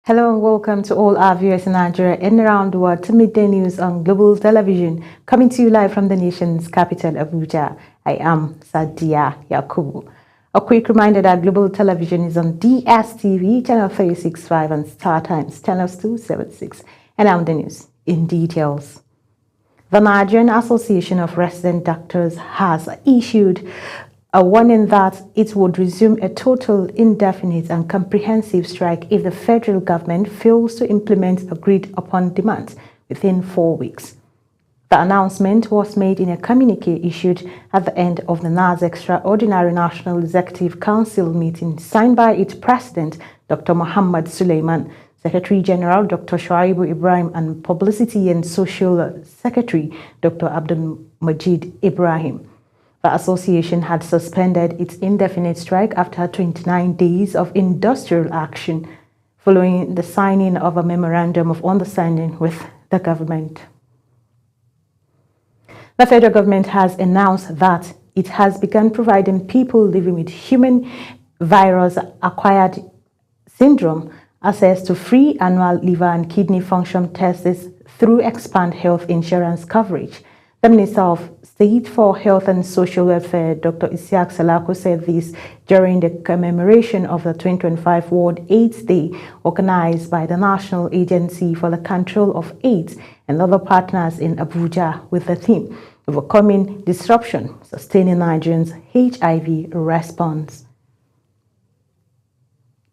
Hello and welcome to all our viewers in Nigeria and around the world to Midday News on Global Television, coming to you live from the nation's capital, Abuja. I am Sadia Yakubu. A quick reminder that Global Television is on DSTV, channel 365 and Star Times, channels 276. And now the news in details. The Nigerian Association of Resident Doctors has issued a warning that it would resume a total, indefinite and comprehensive strike if the federal government fails to implement agreed upon demands within 4 weeks. The announcement was made in a communique issued at the end of the NAS Extraordinary National Executive Council meeting signed by its president, Dr. Muhammad Suleiman, Secretary General Dr. Shuaibu Ibrahim, and Publicity and Social Secretary Dr. Abdul Majid Ibrahim. The association had suspended its indefinite strike after 29 days of industrial action following the signing of a memorandum of understanding with the government. The federal government has announced that it has begun providing people living with human virus-acquired syndrome access to free annual liver and kidney function tests through Expand Health Insurance coverage. The Minister of State for Health and Social Welfare, Dr. Isiaq Salako, said this during the commemoration of the 2025 World AIDS Day organized by the National Agency for the Control of AIDS and other partners in Abuja with the theme Overcoming Disruption, Sustaining Nigerians' HIV Response.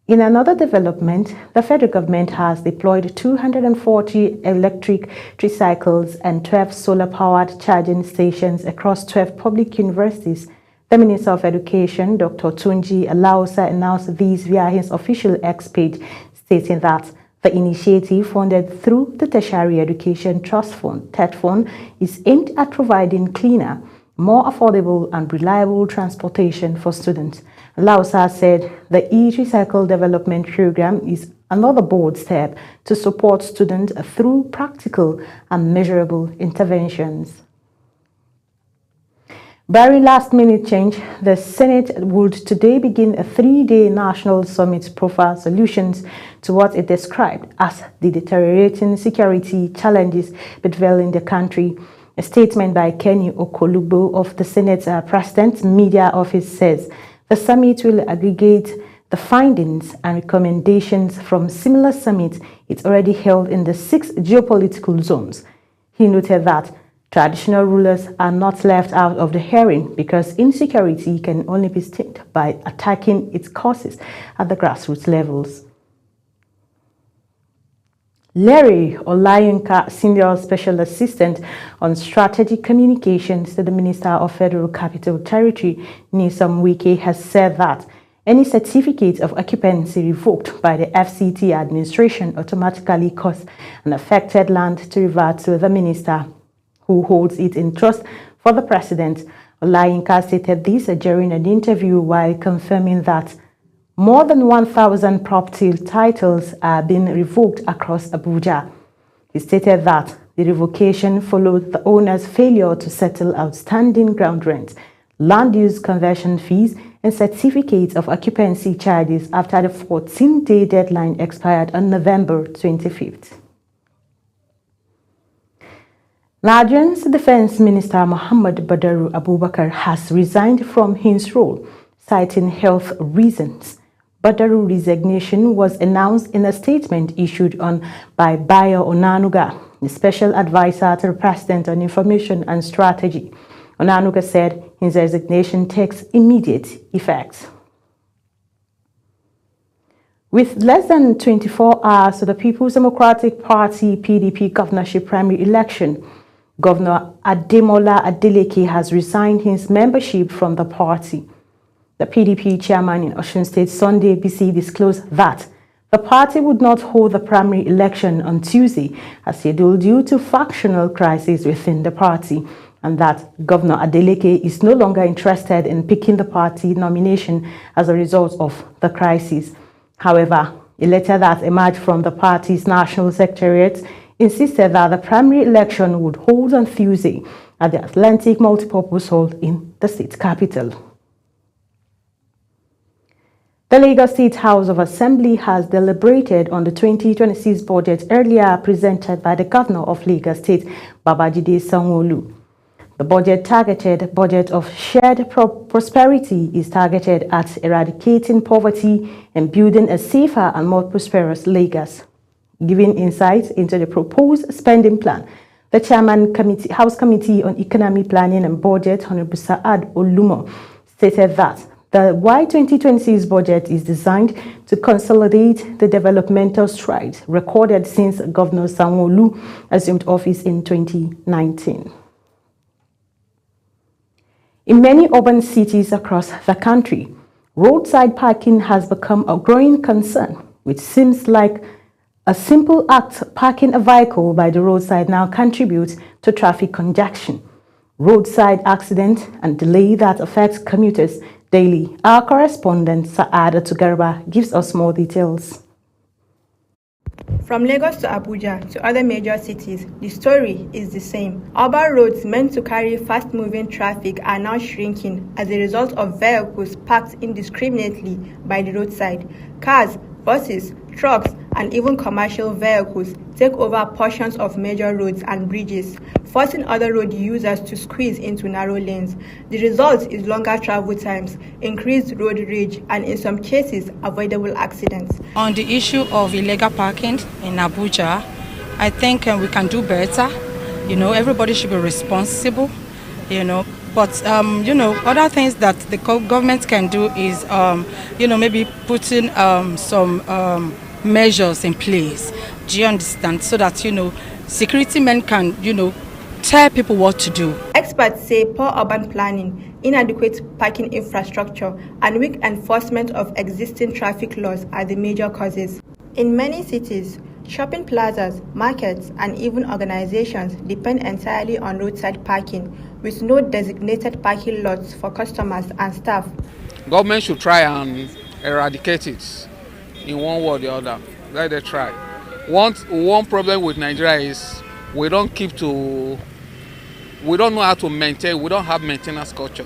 In another development, the federal government has deployed 240 electric tricycles and 12 solar-powered charging stations across 12 public universities. The Minister of Education, Dr. Tunji Alausa, announced these via his official X page, stating that the initiative, funded through the Tertiary Education Trust Fund, TETFund, is aimed at providing cleaner, more affordable and reliable transportation for students. Lausa said the e-Recycle Development Program is another bold step to support students through practical and measurable interventions. Barring last-minute change, the Senate would today begin a 3-day national summit to profile solutions to what it described as the deteriorating security challenges bedeviling the country. A statement by Kenny Okolugbo of the Senate President's Media Office says the summit will aggregate the findings and recommendations from similar summits it already held in the 6 geopolitical zones. He noted that traditional rulers are not left out of the hearing because insecurity can only be stemmed by attacking its causes at the grassroots levels. Larry Olayinka, Senior Special Assistant on Strategic Communications to the Minister of Federal Capital Territory, Nyesom Wike, has said that any certificate of occupancy revoked by the FCT administration automatically cause an affected land to revert to the minister who holds it in trust for the president. Olayinka stated this during an interview while confirming that more than 1,000 property titles are being revoked across Abuja. He stated that the revocation followed the owner's failure to settle outstanding ground rent, land use conversion fees, and certificates of occupancy charges after the 14-day deadline expired on November 25th. Nigerian's Defense Minister Muhammad Badaru Abubakar has resigned from his role, citing health reasons. Badaru's resignation was announced in a statement issued by Bayo Onanuga, the Special Advisor to the President on Information and Strategy. Onanuga said his resignation takes immediate effect. With less than 24 hours to the People's Democratic Party PDP governorship primary election, Governor Ademola Adeleke has resigned his membership from the party. The PDP chairman in Osun State, Sunday BC, disclosed that the party would not hold the primary election on Tuesday as scheduled due to factional crisis within the party, and that Governor Adeleke is no longer interested in picking the party nomination as a result of the crisis. However, a letter that emerged from the party's national secretariat insisted that the primary election would hold on Tuesday at the Atlantic Multipurpose Hall in the state capital. The Lagos State House of Assembly has deliberated on the 2026 budget earlier presented by the Governor of Lagos State, Babajide Sanwo-Olu. The budget of shared prosperity is targeted at eradicating poverty and building a safer and more prosperous Lagos. Giving insight into the proposed spending plan, the Chairman House Committee on Economic Planning and Budget, Honorable Saad Olumo, stated that the Y2026 budget is designed to consolidate the developmental strides recorded since Governor Sanwo-Olu assumed office in 2019. In many urban cities across the country, roadside parking has become a growing concern, which seems like a simple act. Parking a vehicle by the roadside now contributes to traffic congestion, roadside accidents, and delay that affects commuters daily. Our correspondent Saada Tugarba gives us more details. From Lagos to Abuja to other major cities, the story is the same. Urban roads meant to carry fast-moving traffic are now shrinking as a result of vehicles parked indiscriminately by the roadside. Cars, buses, trucks, and even commercial vehicles take over portions of major roads and bridges, forcing other road users to squeeze into narrow lanes. The result is longer travel times, increased road rage, and in some cases, avoidable accidents. On the issue of illegal parking in Abuja, I think we can do better. Everybody should be responsible, But, other things that the government can do is, maybe putting some measures in place. Do you understand? So that, security men can, tell people what to do. Experts say poor urban planning, inadequate parking infrastructure, and weak enforcement of existing traffic laws are the major causes. In many cities, shopping plazas, markets, and even organizations depend entirely on roadside parking, with no designated parking lots for customers and staff. Government should try and eradicate it in one way or the other. Let them try. One problem with Nigeria is we don't know how to maintain. We don't have maintenance culture,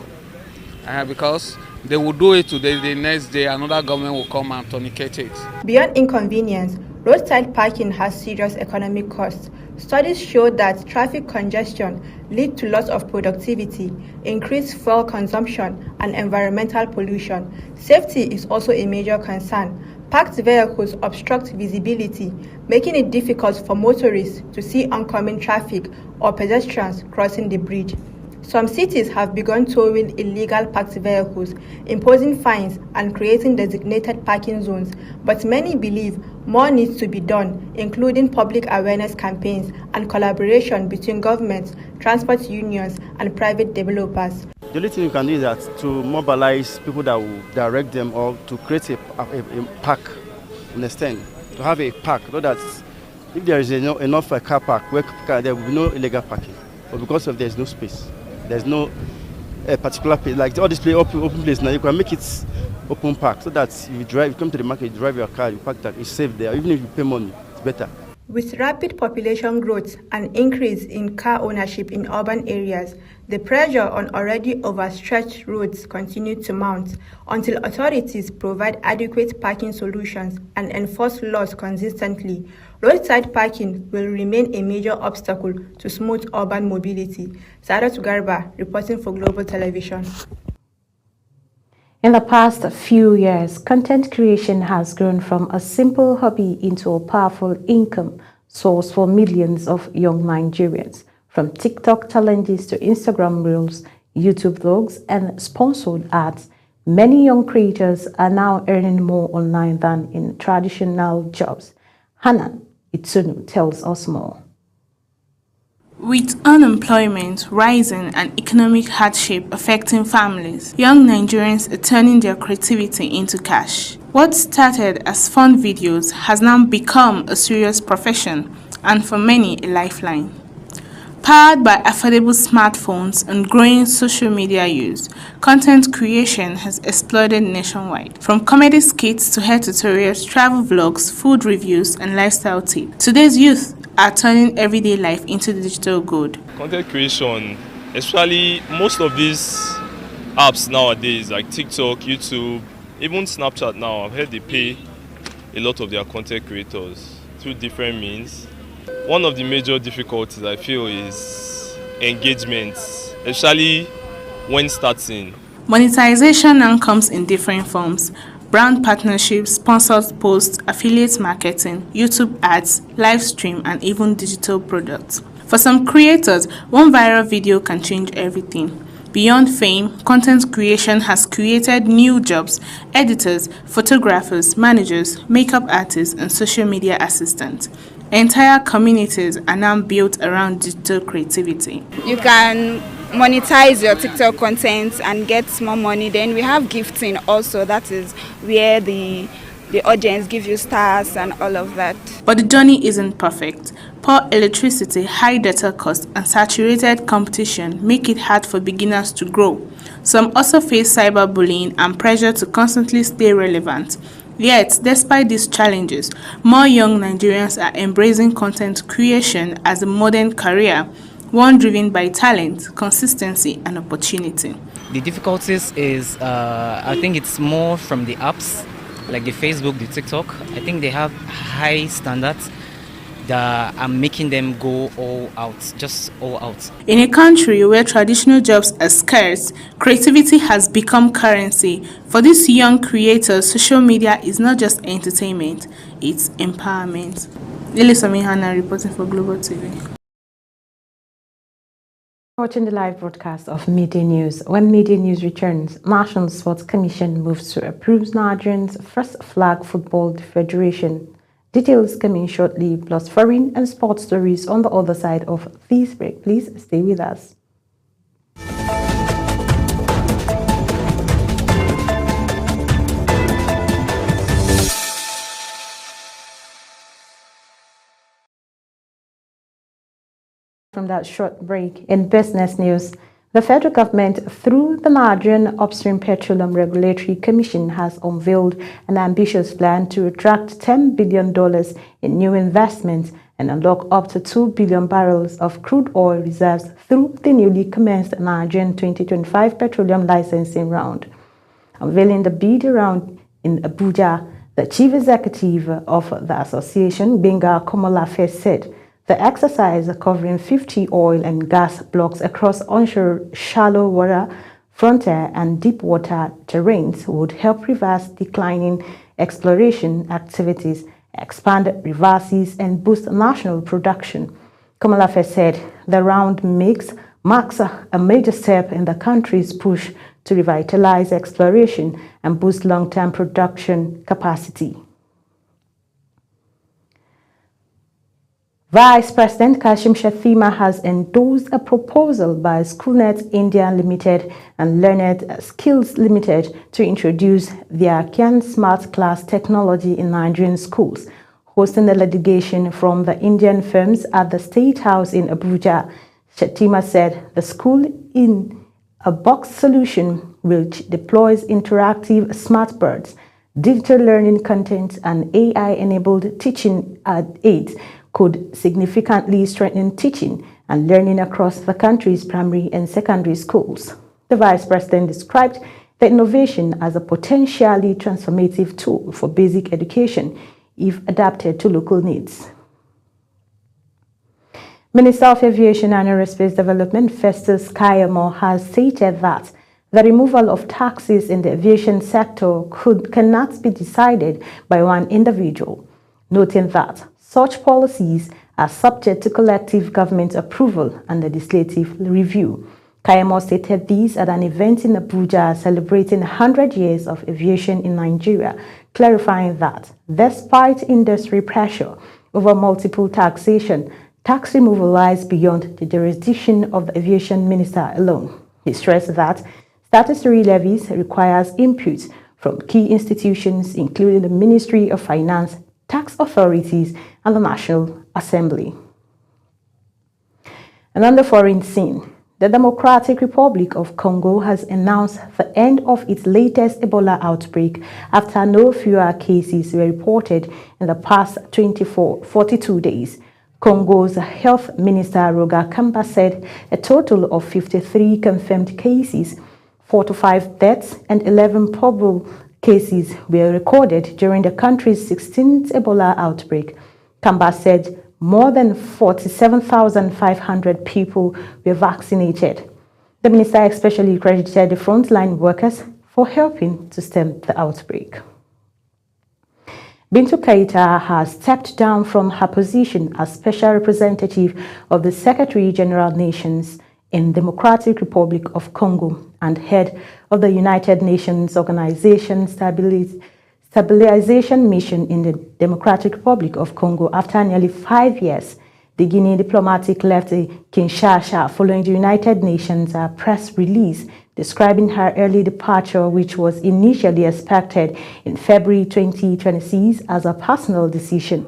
because they will do it today, the next day another government will come and tourniquet it. Beyond inconvenience, roadside parking has serious economic costs. Studies show that traffic congestion leads to loss of productivity, increased fuel consumption, and environmental pollution. Safety is also a major concern. Parked vehicles obstruct visibility, making it difficult for motorists to see oncoming traffic or pedestrians crossing the bridge. Some cities have begun towing illegal parked vehicles, imposing fines and creating designated parking zones, but many believe more needs to be done, including public awareness campaigns and collaboration between governments, transport unions, and private developers. The only thing you can do is that to mobilize people that will direct them, or to create a park, understand? To have a park, so that if there is enough car park, there will be no illegal parking. But because of there's no space, there's no particular place, like all this place, open place now, you can make it open park, so that you come to the market, you drive your car, you park that, it's safe there. Even if you pay money, it's better. With rapid population growth and increase in car ownership in urban areas, the pressure on already overstretched roads continues to mount until authorities provide adequate parking solutions and enforce laws consistently. Roadside parking will remain a major obstacle to smooth urban mobility. Saada Tugarba, reporting for Global Television. In the past few years, content creation has grown from a simple hobby into a powerful income source for millions of young Nigerians. From TikTok challenges to Instagram Reels, YouTube vlogs, and sponsored ads, many young creators are now earning more online than in traditional jobs. Hanan Itsunu tells us more. With unemployment rising and economic hardship affecting families, young Nigerians are turning their creativity into cash. What started as fun videos has now become a serious profession and for many a lifeline. Powered by affordable smartphones and growing social media use, content creation has exploded nationwide. From comedy skits to hair tutorials, travel vlogs, food reviews, and lifestyle tips, today's youth are turning everyday life into digital gold. Content creation, especially most of these apps nowadays like TikTok, YouTube, Even Snapchat now, I've heard they pay a lot of their content creators through different means. One of the major difficulties I feel is engagement, especially when starting. Monetization now comes in different forms: brand partnerships, sponsored posts, affiliate marketing, YouTube ads, live stream, and even digital products. For some creators, one viral video can change everything. Beyond fame, content creation has created new jobs: editors, photographers, managers, makeup artists, and social media assistants. Entire communities are now built around digital creativity. You can monetize your TikTok content and get more money. Then we have gifting also. That is where the audience give you stars and all of that. But the journey isn't perfect. Poor electricity, high data costs, and saturated competition make it hard for beginners to grow. Some also face cyberbullying and pressure to constantly stay relevant. Yet, despite these challenges, more young Nigerians are embracing content creation as a modern career, one driven by talent, consistency, and opportunity. The difficulties is, I think it's more from the apps, like the Facebook, the TikTok. I think they have high standards that are making them go all out, just all out. In a country where traditional jobs are scarce, creativity has become currency. For these young creators, social media is not just entertainment, it's empowerment. Elisomi Hannah reporting for Global TV. Watching the live broadcast of Midday News. When Midday News returns, National Sports Commission moves to approve Nigerians' first flag football federation. Details coming shortly, plus foreign and sports stories on the other side of this break. Please stay with us. From that short break, in business news, the federal government, through the Nigerian Upstream Petroleum Regulatory Commission, has unveiled an ambitious plan to attract $10 billion in new investments and unlock up to 2 billion barrels of crude oil reserves through the newly commenced Nigerian 2025 petroleum licensing round. Unveiling the bid round in Abuja, the chief executive of the association, Benga Komolafe, said the exercise, covering 50 oil and gas blocks across onshore shallow water, frontier and deep water terrains, would help reverse declining exploration activities, expand resources, and boost national production. Komolafe said the round marks a major step in the country's push to revitalize exploration and boost long-term production capacity. Vice President Kashim Shettima has endorsed a proposal by Schoolnet India Limited and Learned Skills Limited to introduce their Kian Smart Class technology in Nigerian schools. Hosting the delegation from the Indian firms at the State House in Abuja, Shettima said the school-in-a-box solution, which deploys interactive smart boards, digital learning content, and AI-enabled teaching aids, could significantly strengthen teaching and learning across the country's primary and secondary schools. The Vice President described the innovation as a potentially transformative tool for basic education if adapted to local needs. Minister of Aviation and Aerospace Development Festus Kayamo has stated that the removal of taxes in the aviation sector cannot be decided by one individual, noting that such policies are subject to collective government approval and legislative review. Kayamo stated this at an event in Abuja celebrating 100 years of aviation in Nigeria, clarifying that despite industry pressure over multiple taxation, tax removal lies beyond the jurisdiction of the aviation minister alone. He stressed that statutory levies requires input from key institutions, including the Ministry of Finance, tax authorities, and the National Assembly. And on the foreign scene, the Democratic Republic of Congo has announced the end of its latest Ebola outbreak after no fewer cases were reported in the past 42 days. Congo's Health Minister Roger Kamba said a total of 53 confirmed cases, 4 to 5 deaths, and 11 probable cases were recorded during the country's 16th Ebola outbreak. Kamba said more than 47,500 people were vaccinated. The minister especially credited the frontline workers for helping to stem the outbreak. Bintu Keita has stepped down from her position as Special Representative of the Secretary-General Nations in Democratic Republic of Congo and head of the United Nations Organization Stabilization Mission in the Democratic Republic of Congo after nearly 5 years. The Guinea diplomatic left Kinshasa following the United Nations press release describing her early departure, which was initially expected in February 2026, as a personal decision.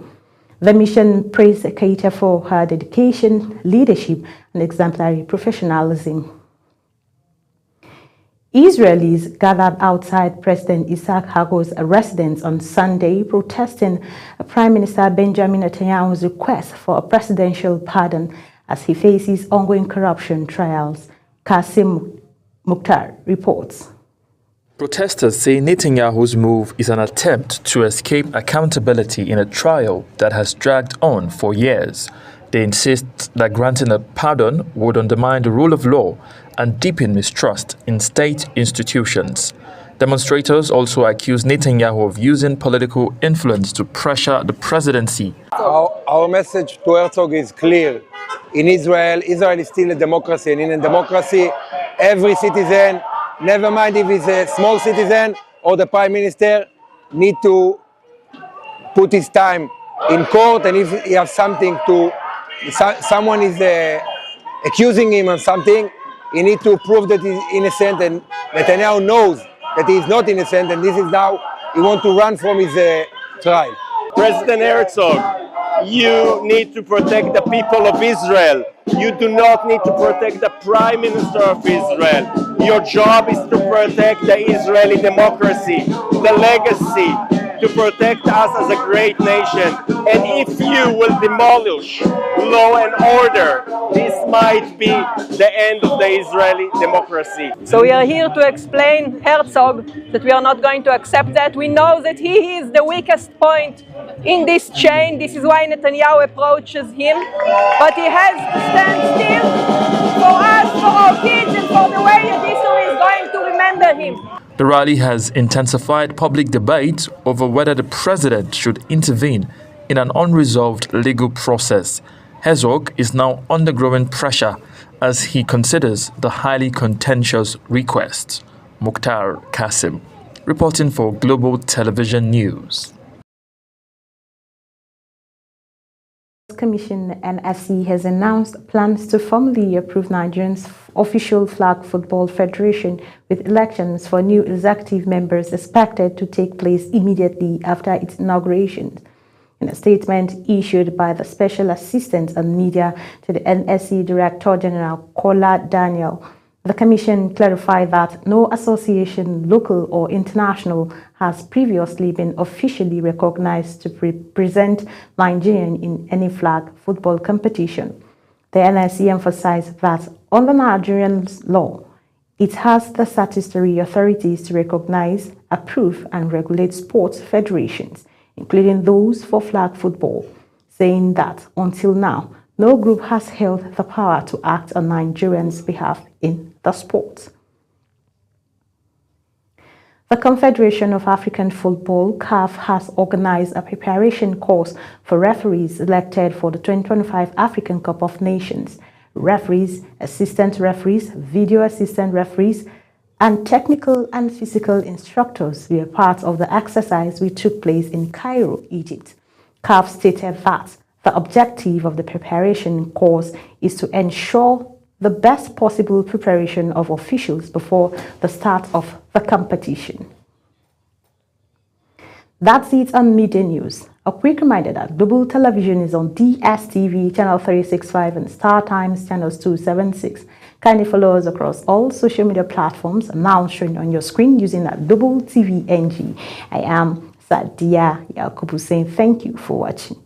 The mission praised Keita for her dedication, leadership, and exemplary professionalism. Israelis gathered outside President Isaac Herzog's residence on Sunday, protesting Prime Minister Benjamin Netanyahu's request for a presidential pardon as he faces ongoing corruption trials. Kasim Mukhtar reports. Protesters say Netanyahu's move is an attempt to escape accountability in a trial that has dragged on for years. They insist that granting a pardon would undermine the rule of law and deepen mistrust in state institutions. Demonstrators also accuse Netanyahu of using political influence to pressure the presidency. Our message to Herzog is clear. In Israel, Israel is still a democracy, and in a democracy, every citizen, never mind if he's a small citizen or the prime minister, need to put his time in court, and if he has something to, someone is accusing him of something, he needs to prove that he's innocent, and Netanyahu knows that he is not innocent, and this is now he wants to run from his trial. President Herzog, you need to protect the people of Israel. You do not need to protect the Prime Minister of Israel. Your job is to protect the Israeli democracy, the legacy, to protect us as a great nation. And if you will demolish law and order, this might be the end of the Israeli democracy. So we are here to explain Herzog that we are not going to accept that. We know that he is the weakest point in this chain. This is why Netanyahu approaches him. But he has to stand still for us, for our kids, and for the way that history is going to remember him. The rally has intensified public debate over whether the president should intervene in an unresolved legal process. Herzog is now under growing pressure as he considers the highly contentious request. Mukhtar Kasim, reporting for Global Television News. Commission NSC has announced plans to formally approve Nigeria's official flag football federation, with elections for new executive members expected to take place immediately after its inauguration. In a statement issued by the Special Assistant on Media to the NSC Director General Kola Daniel, the Commission clarified that no association, local or international, has previously been officially recognized to represent Nigeria in any flag football competition. The NSC emphasized that under Nigerian law, it has the statutory authorities to recognize, approve, and regulate sports federations, including those for flag football, saying that until now, no group has held the power to act on Nigerians' behalf in the sport. The Confederation of African Football, CAF, has organized a preparation course for referees elected for the 2025 African Cup of Nations. Referees, assistant referees, video assistant referees, and technical and physical instructors were part of the exercise which took place in Cairo, Egypt. CAF stated that the objective of the preparation course is to ensure the best possible preparation of officials before the start of the competition. That's it on Media News. A quick reminder that Global Television is on DSTV channel 365 and Star Times channels 276. Kindly follow us across all social media platforms now shown on your screen using Global TV NG. I am Sadia Yakubu saying thank you for watching.